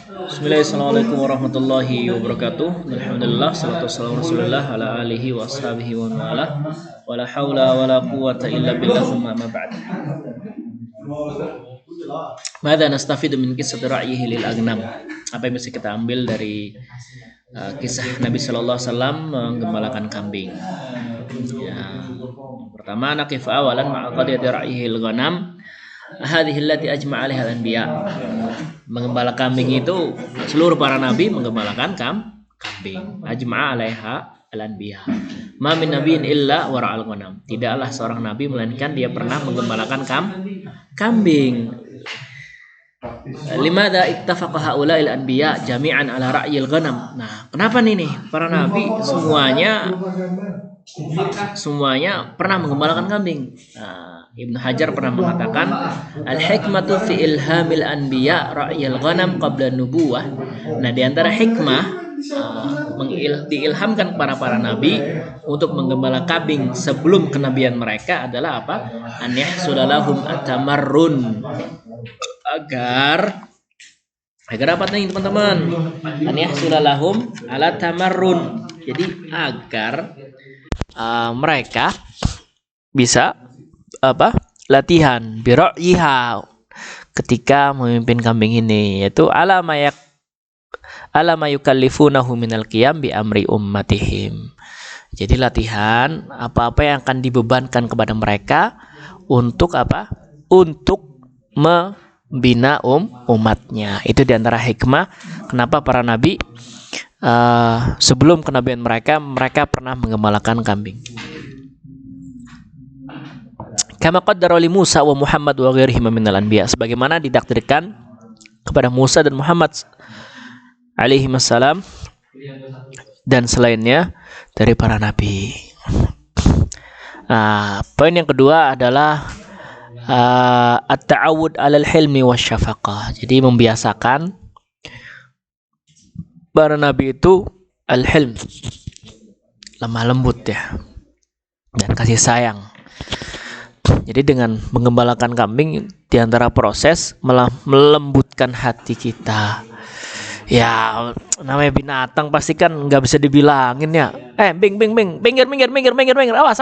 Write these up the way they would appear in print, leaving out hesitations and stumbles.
Bismillahirrahmanirrahim warahmatullahi wabarakatuh. Alhamdulillah salatu wassalamu rasulillah ala alihi wa ashabihi wa wala wala haula wala quwata illa billah thumma ma ba'd. Mada nastafidu min kisah ra'yihi lil agnam. Apa yang bisa kita ambil dari kisah Nabi sallallahu alaihi wasallam menggembalakan kambing? Ya, pertama nakif awalan ma'a qadiyati ra'yihi lil ghanam. Hadhihi allati ajma'a 'alaiha al-anbiya. Menggembala kambing itu seluruh para nabi menggembalakan kambing. Ajma'a 'alaiha al-anbiya. Ma min nabiyyin illa wara'al ghanam. Tidaklah seorang nabi melainkan dia pernah menggembalakan kambing. Limada ittafaqa haula'il anbiya jami'an 'ala ra'yil ghanam. Nah, kenapa nih para nabi semuanya pernah menggembalakan kambing? Nah, Ibnu Hajar pernah mengatakan al-hikmatu fi ilhamil anbiya ra'yil ghanam qabla nubuwah. Nah, di antara hikmah diilhamkan para nabi untuk menggembala kambing sebelum kenabian mereka adalah apa? An yahsulalahum atamarrun. Agar apa nih teman-teman? An yahsulalahum ala tamarrun. Jadi agar mereka bisa latihan biraiha ketika memimpin kambing ini, yaitu alama yukallifunahu minal qiyam bi amri ummatihim. Jadi latihan apa-apa yang akan dibebankan kepada mereka untuk untuk membina umatnya. Itu diantara hikmah kenapa para nabi sebelum kenabian mereka pernah menggembalakan kambing. Kama qaddara li Musa wa Muhammad wa ghairihim minal anbiya, sebagaimana didakdirkan kepada Musa dan Muhammad alaihi wassalam dan selainnya dari para nabi. Nah, poin yang kedua adalah at-ta'awud 'alal hilmi wasyafaqah. Jadi membiasakan para nabi itu al-hilm, lemah lembut ya, dan kasih sayang. Jadi dengan menggembalakan kambing diantara proses melembutkan hati kita. Ya, namanya binatang pasti kan nggak bisa dibilangin ya. Bing, pinggir, awas,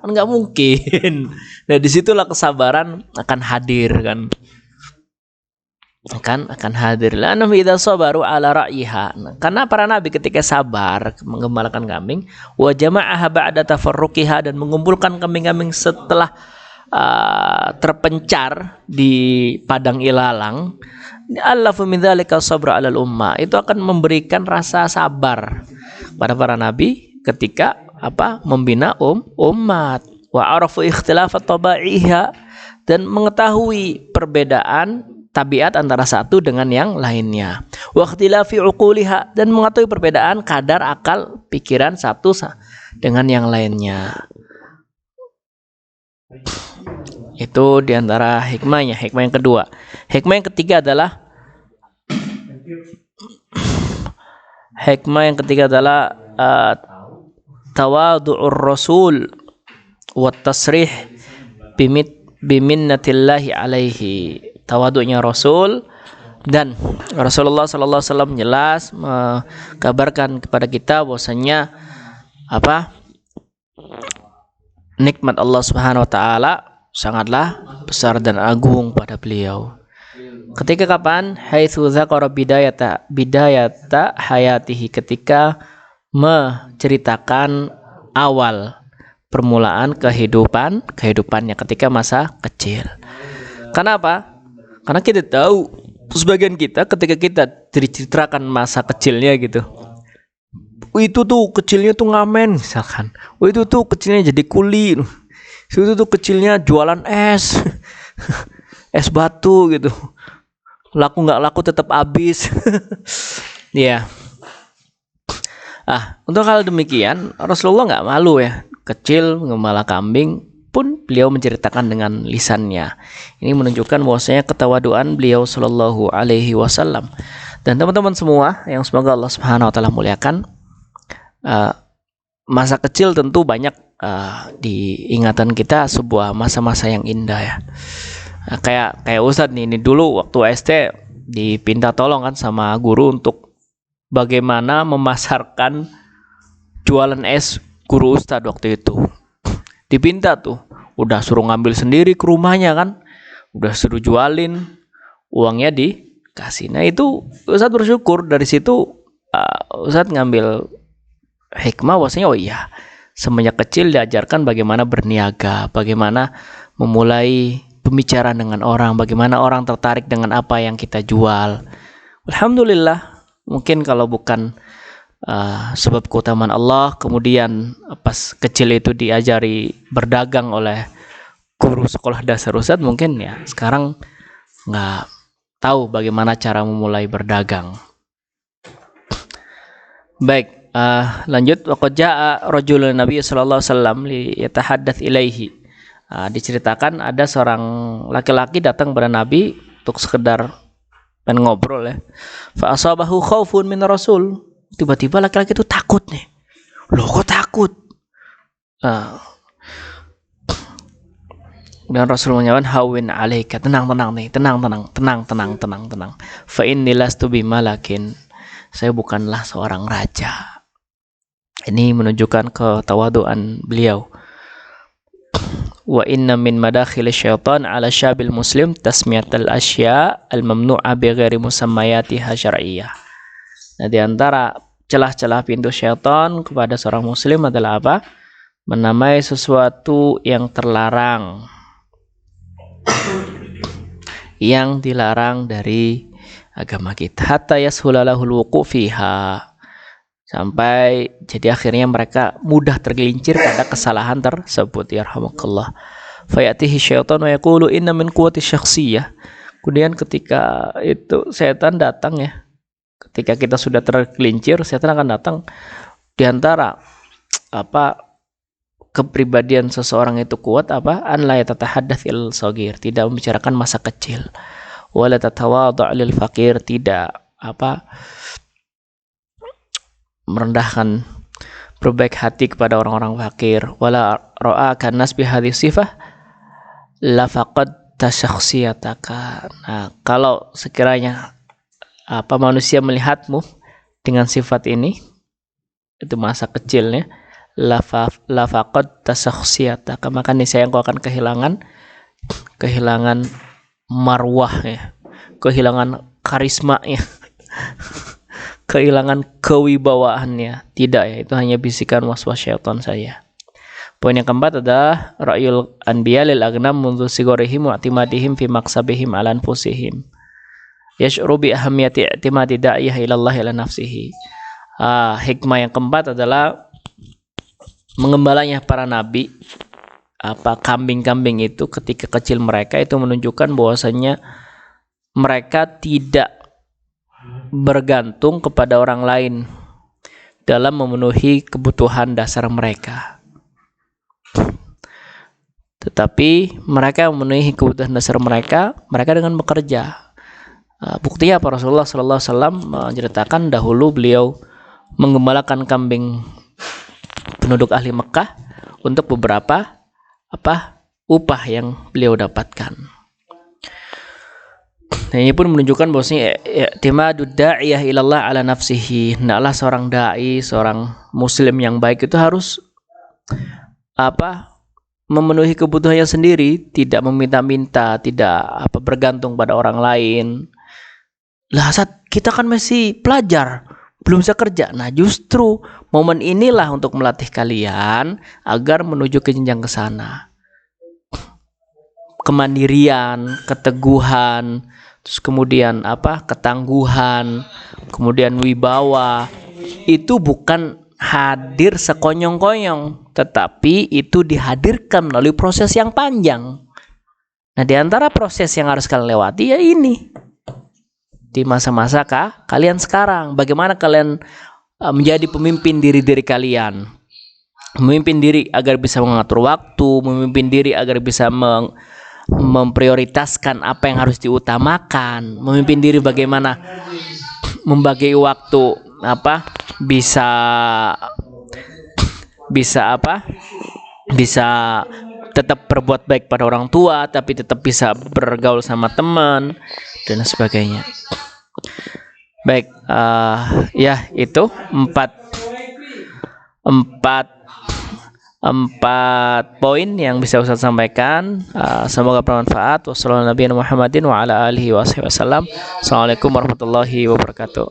nggak mungkin. Nah, disitulah kesabaran akan hadir kan. Akan hadir. Lanam idza sabaru ala ra'yiha. Karena para nabi ketika sabar menggembalakan kambing, wa jama'aha ba'da tafarruqiha, dan mengumpulkan kambing-kambing setelah terpencar di padang ilalang, allafu min dzalika sabra 'alal ummah, itu akan memberikan rasa sabar pada para nabi ketika membina umat. Wa arafu ikhtilaf tabaiha, dan mengetahui perbedaan tabiat antara satu dengan yang lainnya. Wa ikhtilafi uquliha, dan mengetahui perbedaan kadar akal pikiran satu dengan yang lainnya. Itu diantara hikmahnya. Hikmah yang kedua. Hikmah yang ketiga adalah tawadu'ur rasul wa tasrih biminnatillahi alaihi. Tawadu'nya Rasul, dan Rasulullah sallallahu alaihi wasallam jelas mengkabarkan kepada kita bahwasanya nikmat Allah Subhanahu wa taala sangatlah besar dan agung pada beliau. Ketika kapan? Haitsu dzakara bidayata hayatihi, ketika menceritakan awal permulaan kehidupannya ketika masa kecil. Kenapa? Karena kita tahu sebagian kita ketika kita diceritakan masa kecilnya gitu. Itu tuh kecilnya tuh ngamen misalkan. Itu tuh kecilnya jadi kuli. Itu tuh kecilnya jualan es. Es batu gitu. Laku nggak laku tetap habis. Ya. Untuk hal demikian Rasulullah nggak malu ya. Kecil menggembala kambing pun beliau menceritakan dengan lisannya. Ini menunjukkan bahwasanya ketawaduan beliau sallallahu alaihi wasallam. Dan teman-teman semua yang semoga Allah Subhanahu wa taala muliakan, masa kecil tentu banyak di ingatan kita sebuah masa-masa yang indah ya. Kayak Ustadz nih, ini dulu waktu SD dipinta tolong kan sama guru untuk bagaimana memasarkan jualan es guru ustadz waktu itu. Dipinta tuh, udah suruh ngambil sendiri ke rumahnya kan, udah suruh jualin, uangnya dikasih. Nah itu ustadz bersyukur. Dari situ ustadz ngambil hikmah bahwasanya oh iya, semenjak kecil diajarkan bagaimana berniaga, bagaimana memulai pembicaraan dengan orang, bagaimana orang tertarik dengan apa yang kita jual. Alhamdulillah, mungkin kalau bukan sebab keutamaan Allah, kemudian pas kecil itu diajari berdagang oleh guru sekolah dasar Ustadz, mungkin ya sekarang nggak tahu bagaimana cara memulai berdagang. Baik, lanjut. Waqad jaa rajulun Nabi sallallahu alaihi wasallam li yatahaddath ilaihi. Diceritakan ada seorang laki-laki datang kepada Nabi untuk sekedar pengen ngobrol ya. Fa asabahu khaufun min Rasul. Tiba-tiba laki-laki itu takut nih. Loh kok takut? Dan Rasul menyawan hawin alaika, tenang nih, tenang. Fa inni lastu bimalakin. Saya bukanlah seorang raja. Ini menunjukkan ketawaduan beliau. Wa inna min madakhil syaitan ala syabil muslim tasmiyatul asya al-mamnu'a bighairi musammayatiha syar'iyyah. Nah, di antara celah-celah pintu syaitan kepada seorang muslim adalah apa? Menamai sesuatu yang terlarang, yang dilarang dari agama kita. Hatta yashulalahul wuqu' fiha. Sampai jadi akhirnya mereka mudah tergelincir pada kesalahan tersebut. Yarhamukallah. Fayatihi syaitan wa yaqulu inna min quwwati syakhsiyah. Kemudian ketika itu setan datang ya. Ketika kita sudah tergelincir, setan akan datang. Di antara kepribadian seseorang itu kuat an la yatatahaddath il saghir, tidak membicarakan masa kecil. Wala tatawadhu' lil faqir, tidak merendahkan, berbaik hati kepada orang-orang fakir. Wala ra'aka nas bi hadhihi sifah la faqad tasyakhsiyataka. Nah, kalau sekiranya manusia melihatmu dengan sifat ini, itu masa kecilnya, la faqad tasyakhsiyataka, maka niscaya engkau akan kehilangan marwah ya, kehilangan karisma ya. Kehilangan kewibawaannya. Tidak ya, itu hanya bisikan waswas syaitan saya. Poin yang keempat adalah ra'yul anbiya lil aghnam mundu sigorihim wa i'timadihim fi maqsabihim ala anfusihim. Yash'uru bi ahamiyati i'timadi da'iyah ila Allah ila nafsihi. Hikmah yang keempat adalah mengembalanya para nabi, kambing-kambing itu ketika kecil mereka itu menunjukkan bahwasanya mereka tidak bergantung kepada orang lain dalam memenuhi kebutuhan dasar mereka, tetapi mereka memenuhi kebutuhan dasar mereka dengan bekerja. Buktinya apa? Rasulullah sallallahu alaihi wasallam menceritakan dahulu beliau menggembalakan kambing penduduk ahli Mekah untuk beberapa upah yang beliau dapatkan. Nah, ini pun menunjukkan bahwasanya i'timadud da'iyah ilallah ala nafsihi. Hendaklah seorang dai, seorang muslim yang baik itu harus memenuhi kebutuhannya sendiri, tidak meminta-minta, tidak bergantung pada orang lain. Lah, saat kita kan masih pelajar, belum bisa kerja. Nah, justru momen inilah untuk melatih kalian agar menuju ke jenjang ke sana. Kemandirian, keteguhan, terus kemudian ketangguhan, kemudian wibawa, itu bukan hadir sekonyong-konyong, tetapi itu dihadirkan melalui proses yang panjang. Nah, di antara proses yang harus kalian lewati ya ini. Di masa-masa kalian sekarang, bagaimana kalian menjadi pemimpin diri kalian. Memimpin diri agar bisa mengatur waktu, memimpin diri agar bisa memprioritaskan apa yang harus diutamakan, memimpin diri bagaimana membagi waktu, bisa tetap berbuat baik pada orang tua, tapi tetap bisa bergaul sama teman dan sebagainya. Baik, ya itu empat poin yang bisa Ustaz sampaikan. Semoga bermanfaat. Wassalamualaikum warahmatullahi wabarakatuh. Assalamualaikum warahmatullahi wabarakatuh.